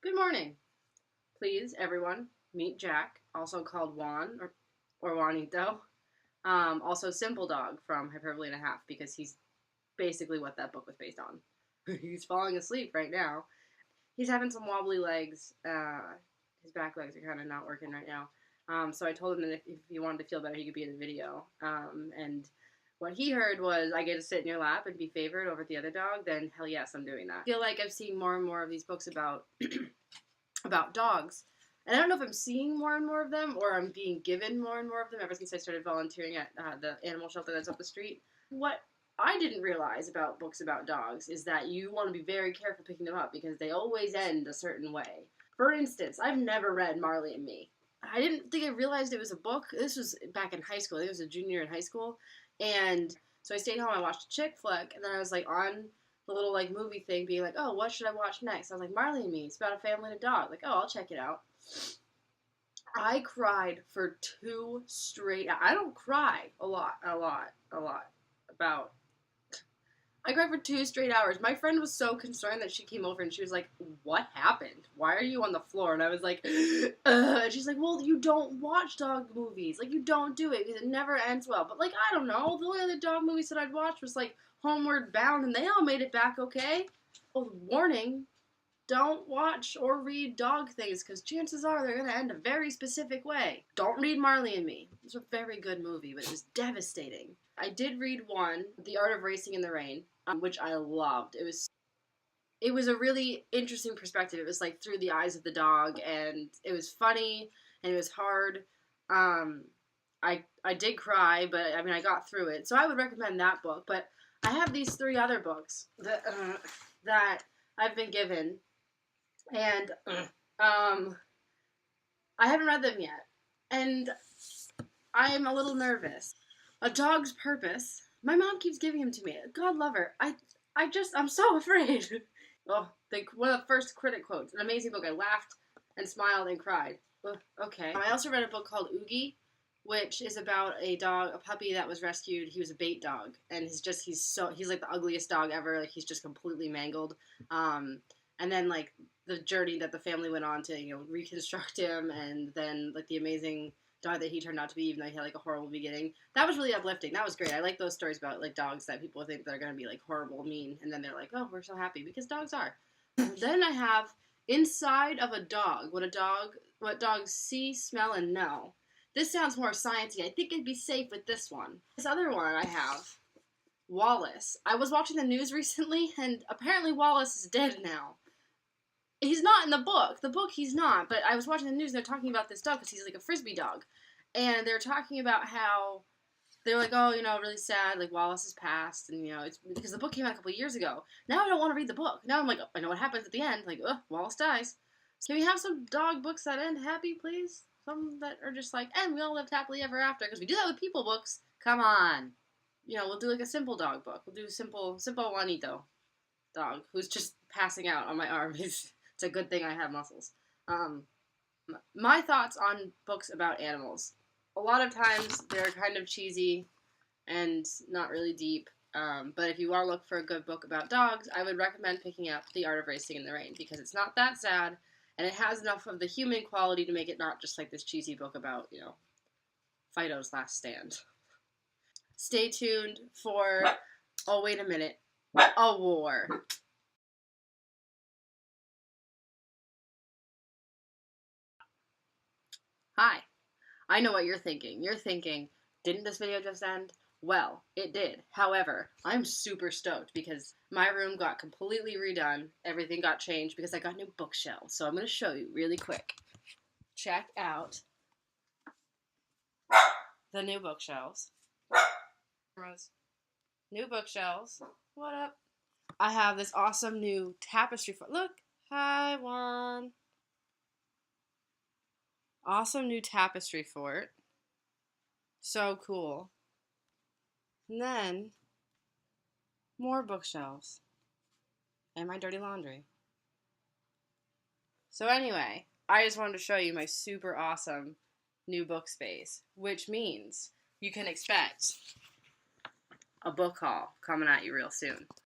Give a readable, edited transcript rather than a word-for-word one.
Good morning. Please, everyone, meet Jack, also called Juan or Juanito. Also Simple Dog from Hyperbole and a Half, because he's basically what that book was based on. He's falling asleep right now. He's having some wobbly legs. His back legs are kind of not working right now. So I told him that if he wanted to feel better, he could be in the video. And what he heard was, I get to sit in your lap and be favored over the other dog, then hell yes, I'm doing that. I feel like I've seen more and more of these books about about dogs. And I don't know if I'm seeing more and more of them or I'm being given more and more of them ever since I started volunteering at the animal shelter that's up the street. What I didn't realize about books about dogs is that you want to be very careful picking them up because they always end a certain way. For instance, I've never read Marley and Me. I didn't think I realized it was a book. This was back in high school. I think I was a junior in high school. And so I stayed home, I watched a chick flick, and then I was like on the little like movie thing being like, oh, what should I watch next? I was like, Marley and Me. It's about a family and a dog. Like, oh, I'll check it out. I cried for 2 straight. I don't cry a lot about. I cried for 2 straight hours. My friend was so concerned that she came over and she was like, what happened? Why are you on the floor? And I was like, and she's like, well, you don't watch dog movies. Like, you don't do it because it never ends well. But, like, I don't know. The only other dog movies that I'd watch was, like, Homeward Bound, and they all made it back okay. Well, warning, don't watch or read dog things because chances are they're going to end a very specific way. Don't read Marley and Me. It's a very good movie, but it was devastating. I did read one, The Art of Racing in the Rain, which I loved. It was a really interesting perspective. It was like through the eyes of the dog, and it was funny and it was hard. I did cry, but I mean I got through it. So I would recommend that book. But I have these 3 other books that I've been given, and I haven't read them yet, and I'm a little nervous. A Dog's Purpose. My mom keeps giving him to me. God love her. I'm so afraid. Oh, one of the first critic quotes. An amazing book. I laughed and smiled and cried. Okay. I also read a book called Oogie, which is about a puppy that was rescued. He was a bait dog, and he's like the ugliest dog ever. Like, he's just completely mangled. And then like the journey that the family went on to, reconstruct him, and then like the amazing dog that he turned out to be, even though he had like a horrible beginning. That was really uplifting. That was great. I like those stories about like dogs that people think they're going to be like horrible, mean, and then they're like, oh, we're so happy because dogs are. Then I have Inside of a Dog, what dogs see, smell, and know. This sounds more sciencey. I think I'd be safe with this one. This other one I have, Wallace. I was watching the news recently, and apparently Wallace is dead now. He's not in the book. The book, he's not. But I was watching the news, and they're talking about this dog because he's like a frisbee dog. And they're talking about how they're like, oh, really sad. Like, Wallace has passed. And, it's because the book came out a couple of years ago. Now I don't want to read the book. Now I'm like, I know what happens at the end. Like, Wallace dies. So can we have some dog books that end happy, please? Some that are just like, and we all lived happily ever after. Because we do that with people books. Come on. We'll do like a simple dog book. We'll do simple Juanito dog who's just passing out on my arm. It's a good thing I have muscles. My thoughts on books about animals. A lot of times they're kind of cheesy and not really deep. But if you want to look for a good book about dogs, I would recommend picking up The Art of Racing in the Rain because it's not that sad and it has enough of the human quality to make it not just like this cheesy book about, Fido's last stand. Stay tuned for, oh, wait a minute, a war. Hi. I know what you're thinking. You're thinking, didn't this video just end? Well, it did. However, I'm super stoked because my room got completely redone. Everything got changed because I got new bookshelves. So I'm going to show you really quick. Check out the new bookshelves. New bookshelves. What up? I have this awesome new tapestry. Look. Hi, Juan. Awesome new tapestry fort. So cool. And then, more bookshelves. And my dirty laundry. So anyway, I just wanted to show you my super awesome new book space, which means you can expect a book haul coming at you real soon.